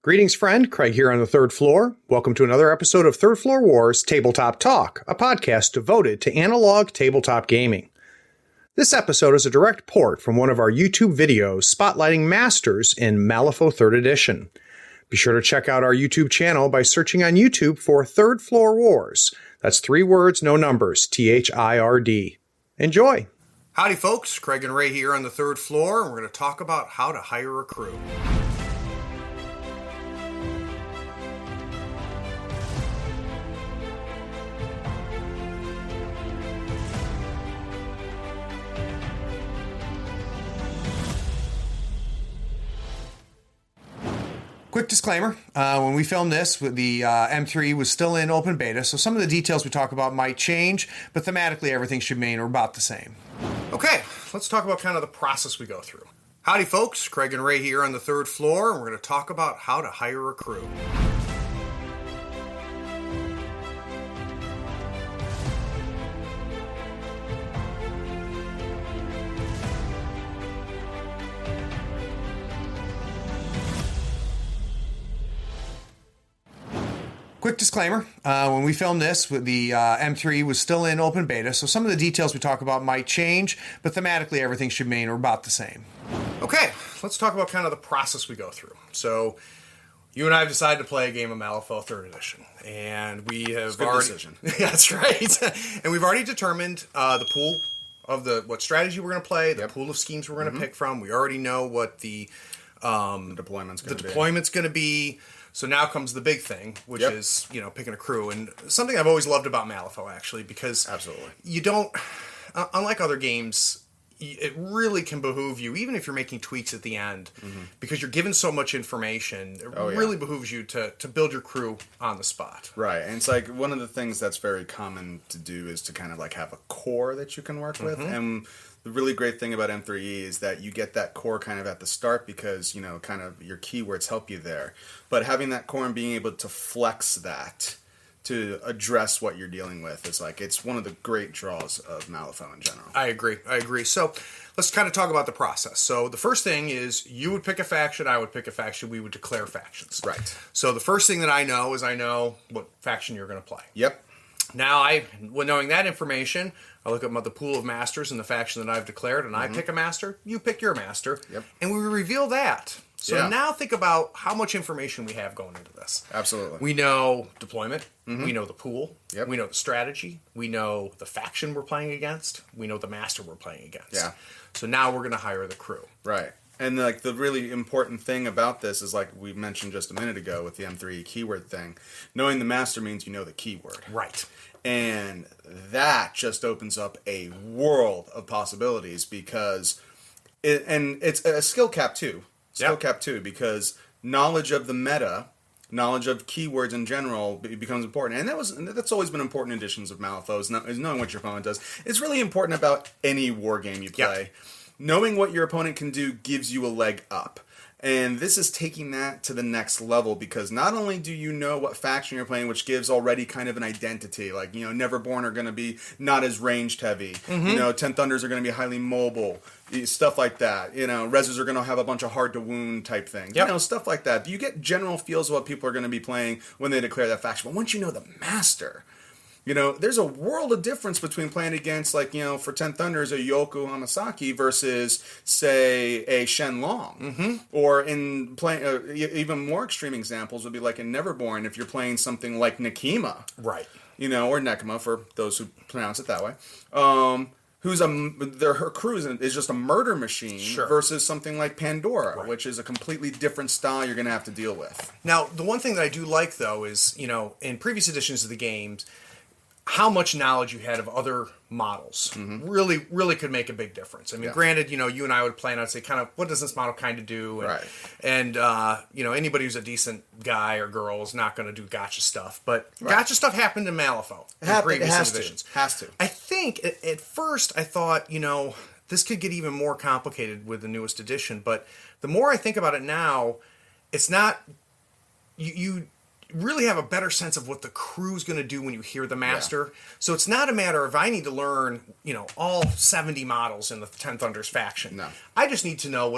Greetings, friend. Craig here on the third floor. Welcome to another episode of Third Floor Wars Tabletop Talk, a podcast devoted to analog tabletop gaming. This episode is a direct port from one of our YouTube videos spotlighting Masters in Malifaux 3rd Edition. Be sure to check out our YouTube channel by searching on YouTube for Third Floor Wars. That's 3 words, no numbers, THIRD. Enjoy! Howdy, folks. Craig and Ray here on the third floor, and we're going to talk about how to hire a crew. Quick disclaimer, when we filmed this, the M3 was still in open beta, so some of the details we talk about might change, but thematically everything should remain about the same. Okay, let's talk about kind of the process we go through. Howdy folks, Craig and Ray here on the third floor, and we're going to talk about how to hire a crew. Quick disclaimer, when we filmed this, the M3 was still in open beta, so some of the details we talk about might change, but thematically everything should remain about the same. Okay, let's talk about kind of the process we go through. So, you and I have decided to play a game of Malifaux 3rd Edition, and we have already... Decision. Yeah, that's right. And we've already determined the pool of what strategy we're going to play, the pool of schemes we're going to pick from. We already know what the deployment's going to be. So now comes the big thing, which is, picking a crew. And something I've always loved about Malifaux, actually, because you don't, unlike other games, it really can behoove you, even if you're making tweaks at the end, because you're given so much information, it really behooves you to build your crew on the spot. Right, and it's like one of the things that's very common to do is to kind of like have a core that you can work with, and the really great thing about M3E is that you get that core kind of at the start because, kind of your keywords help you there. But having that core and being able to flex that to address what you're dealing with is it's one of the great draws of Malifaux in general. I agree. So let's kind of talk about the process. So the first thing is you would pick a faction, I would pick a faction, we would declare factions. Right. So the first thing that I know is I know what faction you're going to play. Yep. Now, when knowing that information, I look at the pool of masters and the faction that I've declared, and I pick a master, you pick your master, and we reveal that. So now think about how much information we have going into this. Absolutely. We know deployment, we know the pool, we know the strategy, we know the faction we're playing against, we know the master we're playing against. Yeah. So now we're going to hire the crew. Right. And the really important thing about this is like we mentioned just a minute ago with the M3 keyword thing. Knowing the master means you know the keyword. Right. And that just opens up a world of possibilities because it's a skill cap too. Cap too, because knowledge of the meta, knowledge of keywords in general becomes important. And that's always been important in editions of Malifaux is knowing what your opponent does. It's really important about any war game you play. Yep. Knowing what your opponent can do gives you a leg up. And this is taking that to the next level because not only do you know what faction you're playing, which gives already kind of an identity, like, Neverborn are going to be not as ranged heavy, 10 Thunders are going to be highly mobile, stuff like that, Reses are going to have a bunch of hard to wound type things, stuff like that. You get general feels of what people are going to be playing when they declare that faction. But once you know the master... there's a world of difference between playing against, for 10 Thunders, a Yoku Hamasaki versus, say, a Shenlong. Or in playing, even more extreme examples would be like in Neverborn, if you're playing something like Nekima. Right. Or Nekima, for those who pronounce it that way. Her crew is just a murder machine versus something like Pandora, which is a completely different style you're going to have to deal with. Now, the one thing that I do like, though, is, in previous editions of the games, how much knowledge you had of other models really could make a big difference. I mean, granted, you and I would play and I'd say kind of, what does this model kind of do? And, anybody who's a decent guy or girl is not going to do gotcha stuff. But gotcha stuff happened in Malifaux. It has to. I think at first I thought, this could get even more complicated with the newest edition. But the more I think about it now, it's not... really have a better sense of what the crew's going to do when you hear the master. So it's not a matter of I need to learn, all 70 models in the 10 Thunders faction. No. I just need to know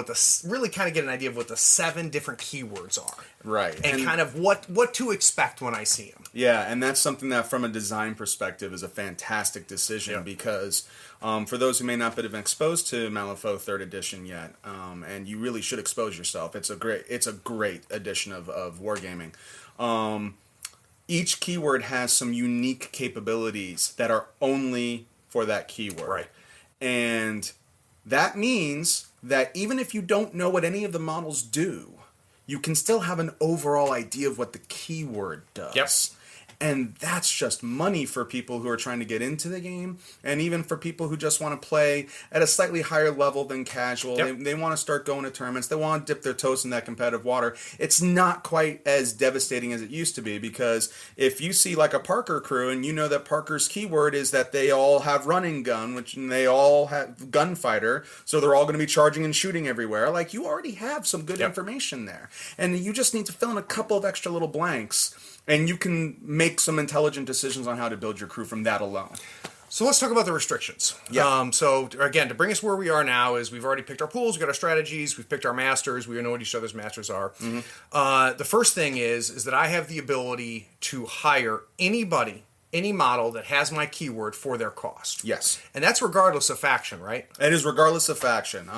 really kind of get an idea of what the 7 different keywords are. Right. And kind of what to expect when I see them. Yeah, and that's something that from a design perspective is a fantastic decision because for those who may not have been exposed to Malifaux 3rd edition yet, and you really should expose yourself. It's a great edition of wargaming. Each keyword has some unique capabilities that are only for that keyword. Right. And that means that even if you don't know what any of the models do, you can still have an overall idea of what the keyword does. Yep. And that's just money for people who are trying to get into the game, and even for people who just want to play at a slightly higher level than casual. Yep. They want to start going to tournaments. They want to dip their toes in that competitive water. It's not quite as devastating as it used to be, because if you see like a Parker crew and you know that Parker's keyword is that they all have running gun, and they all have gunfighter, so they're all going to be charging and shooting everywhere, like you already have some good information there. And you just need to fill in a couple of extra little blanks, and you can make some intelligent decisions on how to build your crew from that alone. So let's talk about the restrictions. Yeah. So again, to bring us where we are now is we've already picked our pools, we've got our strategies, we've picked our masters, we know what each other's masters are. Mm-hmm. The first thing is that I have the ability to hire anybody, any model that has my keyword for their cost. Yes. And that's regardless of faction, right? It is regardless of faction.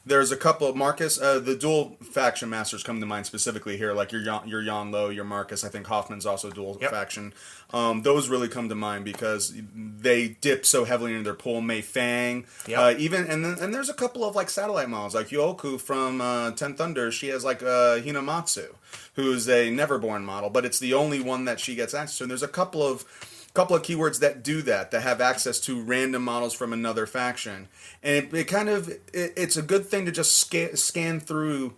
There's a couple of Marcus, the dual faction masters come to mind specifically here, like your Jan Lo, your Marcus. I think Hoffman's also dual faction. Those really come to mind because they dip so heavily into their pool. Mei Fang, and there's a couple of like satellite models, like Yoku from 10 Thunders. She has like Hinamatsu, who's a Neverborn model, but it's the only one that she gets access to. And there's a couple of keywords that do that have access to random models from another faction, and it's a good thing to just scan through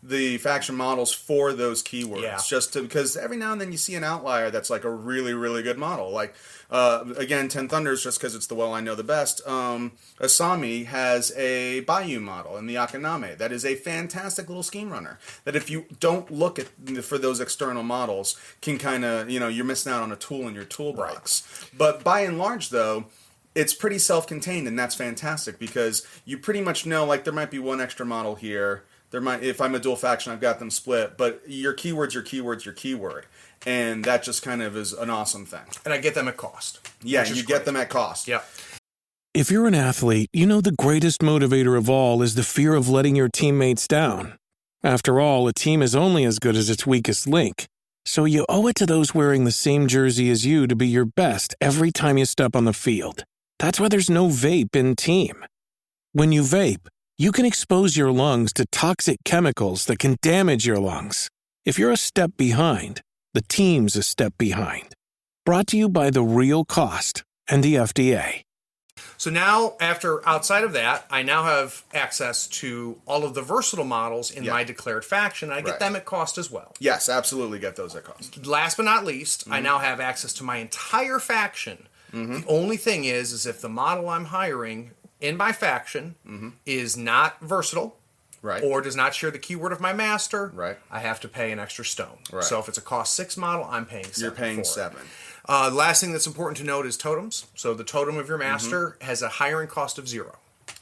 the faction models for those keywords, because every now and then you see an outlier that's like a really, really good model. Like again, 10 Thunders, just because it's the I know the best. Asami has a Bayou model in the Akaname that is a fantastic little scheme runner that if you don't look for those external models can kind of, you're missing out on a tool in your toolbox. Right. But by and large, though, it's pretty self-contained, and that's fantastic because you pretty much know, like, there might be one extra model here. If I'm a dual faction, I've got them split, but your keyword's your keyword. And that just kind of is an awesome thing. And I get them at cost. Yeah, you get them at cost. Yeah. If you're an athlete, you know the greatest motivator of all is the fear of letting your teammates down. After all, a team is only as good as its weakest link. So you owe it to those wearing the same jersey as you to be your best every time you step on the field. That's why there's no vape in team. When you vape, you can expose your lungs to toxic chemicals that can damage your lungs. If you're a step behind, the team's a step behind. Brought to you by The Real Cost and the FDA. So now, outside of that, I now have access to all of the versatile models in my declared faction. I get them at cost as well. Yes, absolutely get those at cost. Last but not least, I now have access to my entire faction. The only thing is if the model I'm hiring in my faction is not versatile, or does not share the keyword of my master, I have to pay an extra stone. So if it's a cost 6 model, I'm paying 7. You're paying 7. The last thing that's important to note is totems. So the totem of your master has a hiring cost of 0.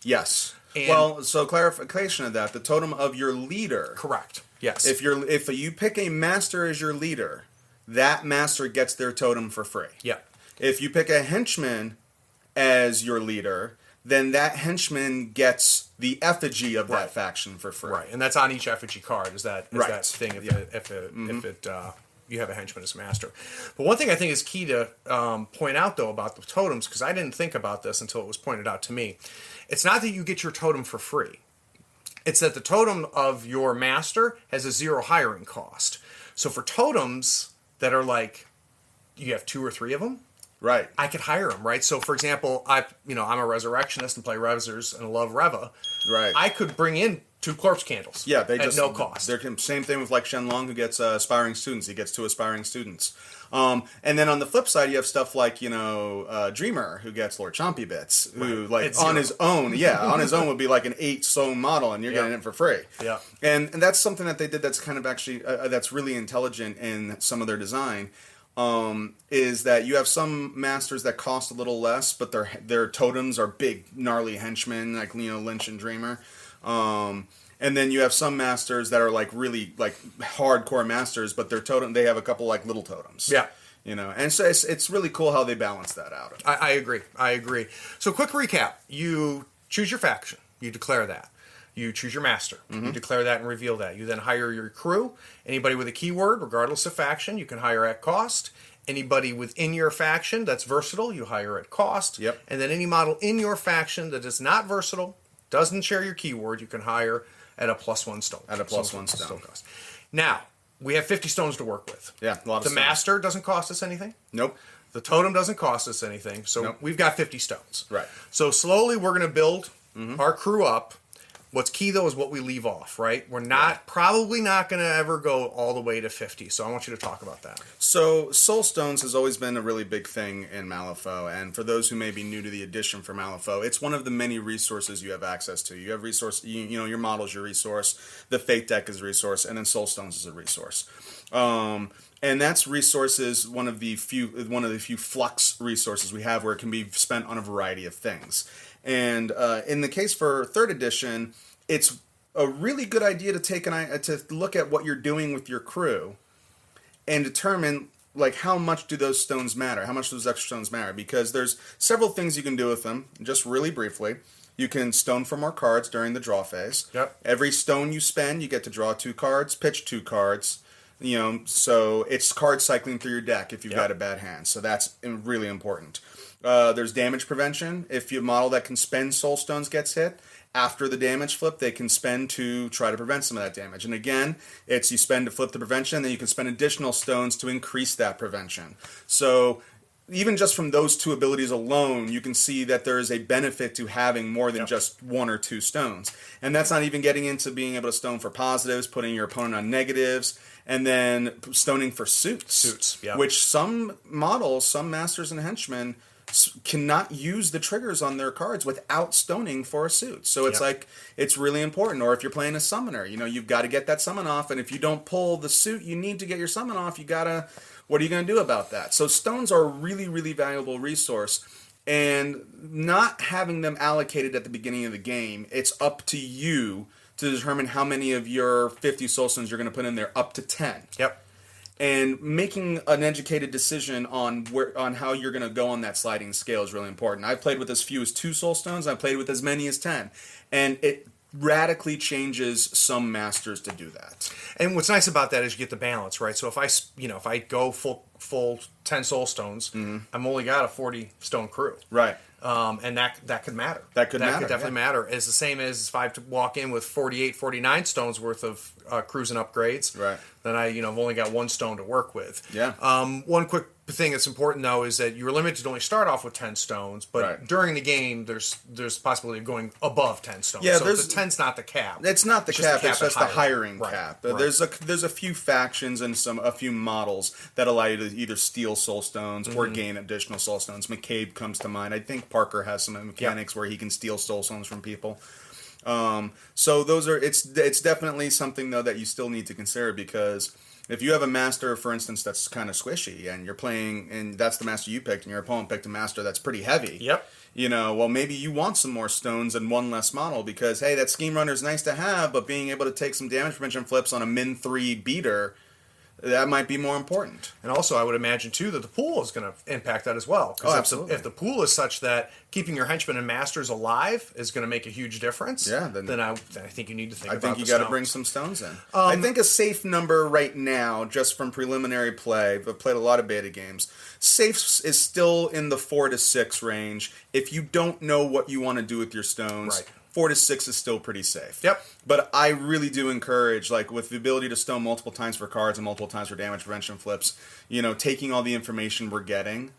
Yes. And so clarification of that, the totem of your leader. Correct. Yes. If you pick a master as your leader, that master gets their totem for free. Yeah. If you pick a henchman as your leader, then that henchman gets the effigy of that faction for free. Right, and that's on each effigy card. Is that thing if you have a henchman as a master. But one thing I think is key to point out though about the totems, because I didn't think about this until it was pointed out to me. It's not that you get your totem for free. It's that the totem of your master has a 0 hiring cost. So for totems that are like you have 2 or 3 of them, Right. I could hire them, right? So, for example, I'm a resurrectionist and play Rezzers and love Reva. Right. I could bring in 2 corpse candles. Yeah, they at no cost. They're same thing with like Shenlong, who gets aspiring students. He gets 2 aspiring students. And then on the flip side, you have stuff like Dreamer, who gets Lord Chompy Bits, who like on his own would be like an 8 stone model, and you're getting it for free. Yeah, and that's something that they did that's kind of actually that's really intelligent in some of their design. Is that you have some masters that cost a little less, but their totems are big, gnarly henchmen like Lynch and Dreamer. And then you have some masters that are like really like hardcore masters, but their totem, they have a couple like little totems. Yeah. And so it's really cool how they balance that out. I agree. So quick recap. You choose your faction. You declare that. You choose your master. You declare that and reveal that. You then hire your crew. Anybody with a keyword, regardless of faction, you can hire at cost. Anybody within your faction that's versatile, you hire at cost. Yep. And then any model in your faction that is not versatile, doesn't share your keyword, you can hire at a +1 stone. At a +1 stone cost. Now, we have 50 stones to work with. Yeah, a lot of The stones. master doesn't cost us anything. Nope. The totem doesn't cost us anything. So Nope. we've got 50 stones. Right. So slowly we're going to build our crew up. What's key, though, is what we leave off, right? We're probably not going to ever go all the way to 50. So I want you to talk about that. So Soul Stones has always been a really big thing in Malifaux, and for those who may be new to the edition for Malifaux, it's one of the many resources you have access to. You have your model's your resource, the Fate deck is a resource, and then Soul Stones is a resource. And that's resources, one of the few flux resources we have where it can be spent on a variety of things. And in the case for 3rd edition, it's a really good idea to to look at what you're doing with your crew and determine like how much do those stones matter, how much do those extra stones matter, because there's several things you can do with them. Just really briefly, you can stone for more cards during the draw phase. Yep. Every stone you spend, you get to draw 2 cards, pitch 2 cards. So it's card cycling through your deck if you've got a bad hand. So that's really important. There's damage prevention. If your model that can spend soul stones gets hit, after the damage flip, they can spend to try to prevent some of that damage. And again, it's you spend to flip the prevention, then you can spend additional stones to increase that prevention. So even just from those 2 abilities alone, you can see that there is a benefit to having more than just 1 or 2 stones. And that's not even getting into being able to stone for positives, putting your opponent on negatives, and then stoning for suits. Which some models, some masters and henchmen cannot use the triggers on their cards without stoning for a suit. So it's like, it's really important. Or if you're playing a summoner, you've got to get that summon off, and if you don't pull the suit you need to get your summon off, what are you going to do about that? So stones are a really, really valuable resource, and not having them allocated at the beginning of the game, it's up to you to determine how many of your 50 soul stones you're going to put in there, up to 10. Yep. And making an educated decision on how you're going to go on that sliding scale is really important. I've played with as few as 2 soul stones. I've played with as many as 10. And it radically changes some masters to do that. And what's nice about that is you get the balance, right? So if I go full 10 soul stones, I'm only got a 40 stone crew. Right. And that could matter. That could definitely matter. It's the same as if I have to walk in with 48, 49 stones worth of crews and upgrades. Right. Then I've only got 1 stone to work with. Yeah. One quick thing that's important though is that you're limited to only start off with 10 stones, but during the game there's the possibility of going above 10 stones. Yeah, so the 10's not the cap. It's not the cap. It's just the hiring right. cap. Right. There's a few factions and a few models that allow you to either steal soul stones or gain additional soul stones. McCabe comes to mind. I think Parker has some mechanics where he can steal soul stones from people. So those are it's definitely something though that you still need to consider, because if you have a master, for instance, that's kind of squishy, and you're playing, and that's the master you picked, and your opponent picked a master that's pretty heavy. Yep. Well, maybe you want some more stones and 1 less model, because, hey, that Scheme Runner is nice to have, but being able to take some damage prevention flips on a min 3 beater, that might be more important. And also, I would imagine, too, that the pool is going to impact that as well. Oh, absolutely. If the pool is such that keeping your henchmen and masters alive is going to make a huge difference, then I think you need to think about I think you got to bring some stones in. I think a safe number right now, just from preliminary play, I've played a lot of beta games, safe is still in the 4 to 6 range. If you don't know what you want to do with your stones, 4 to 6 is still pretty safe. Yep. But I really do encourage, like, with the ability to stone multiple times for cards and multiple times for damage prevention flips, taking all the information we're getting,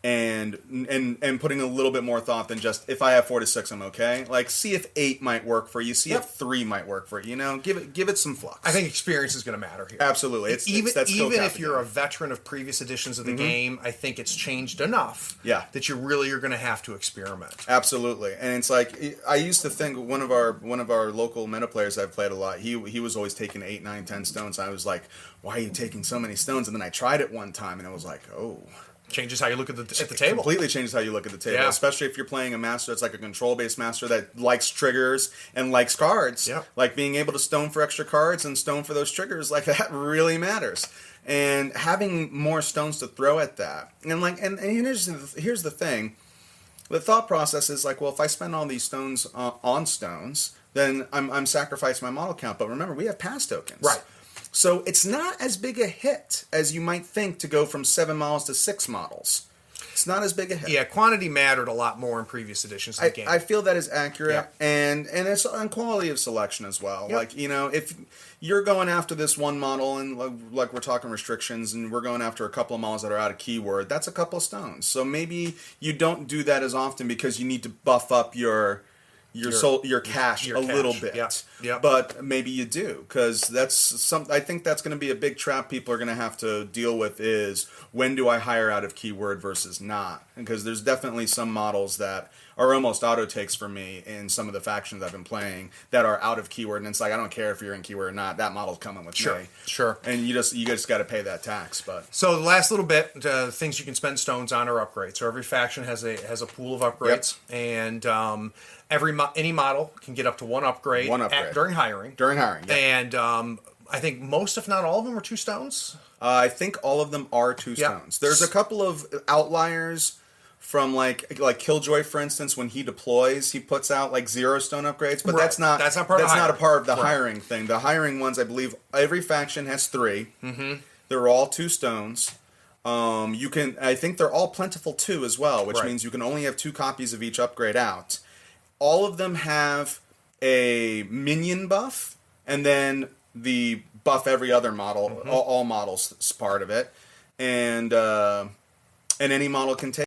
and putting a little bit more thought than just, if I have 4 to 6, I'm okay. Like, see if 8 might work for you. See if 3 might work for you. You know, give it some flux. I think experience is going to matter here. Absolutely. Even if you're a veteran of previous editions of the game, I think it's changed enough that you really are going to have to experiment. Absolutely. And it's like, I used to think one of our local meta players I've played a lot, he was always taking 8, 9, 10 stones. I was like, why are you taking so many stones? And then I tried it one time and I was like, oh. Changes how you look at the table. Completely changes how you look at the table, especially if you're playing a master that's like a control-based master that likes triggers and likes cards. Yeah. Like being able to stone for extra cards and stone for those triggers, like that really matters. And having more stones to throw at that. And here's the thing. The thought process is like, well, if I spend all these stones on stones, then I'm sacrificing my model count. But remember, we have pass tokens. Right. So it's not as big a hit as you might think to go from 7 models to 6 models. It's not as big a hit. Yeah, quantity mattered a lot more in previous editions of the game. I feel that is accurate, and it's on quality of selection as well. Yep. Like, you know, if you're going after this one model, and like we're talking restrictions, and we're going after a couple of models that are out of keyword, that's a couple of stones. So maybe you don't do that as often because you need to buff up your cash a little bit. Yeah. But maybe you do, because I think that's going to be a big trap people are going to have to deal with, is when do I hire out of keyword versus not? Because there's definitely some models that are almost auto takes for me in some of the factions I've been playing that are out of keyword, and it's like, I don't care if you're in keyword or not, that model's coming with me. Sure. And you just got to pay that tax. But so the last little bit, things you can spend stones on are upgrades. So every faction has a pool of upgrades, and any model can get up to one upgrade. During hiring. Yep. And I think most, if not all of them, are 2 stones. I think all of them are 2 stones. There's a couple of outliers from like Killjoy, for instance. When he deploys, he puts out like 0 stone upgrades, but that's not a part of the hiring thing. The hiring ones, I believe, every faction has 3. Mm-hmm. They're all 2 stones. I think they're all plentiful too as well, which means you can only have 2 copies of each upgrade out. All of them have a minion buff, and then the buff every other model, all models is part of it, and any model can take